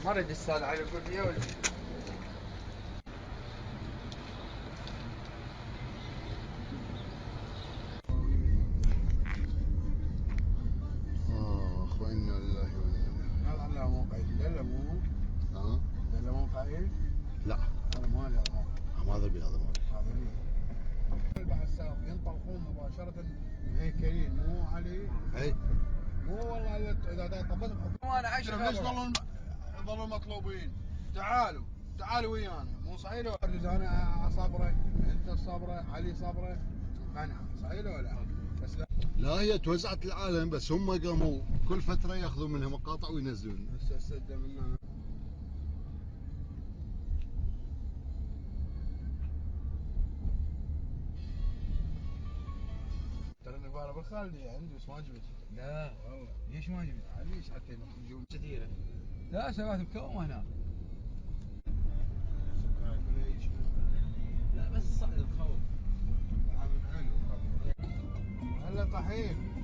ما اريد السؤال على كل ولا اخواننا لله وانا هذا على موقع دلة مو؟ ها؟ دلة موقع ايه؟ لا هذا مو هذا موقع. هذا بي هذا هذا بي. بعد الساق ينطلقون مباشرة مهيكلين مو علي؟ اي مو والله اذا طبت بحكومة انا عايش ليش ظلوا مطلوبين؟ تعالوا ويانا مو صحيح لو انا صابره انت صابره علي صابره قنعه صحيح ولا لا؟ بس لا هي توزعت العالم بس هم قاموا كل فتره ياخذوا منها مقاطع وينزلون. هسه السده منا ترى النفاره بالخالديه عندي بس ما جبت. لا والله ليش ما جبت؟ ليش حتى يجون كثيرة. لا سويت بكومة هنا. سكر كل شيء. لا بس صعد الخوف. عامل حلو هلا طحين.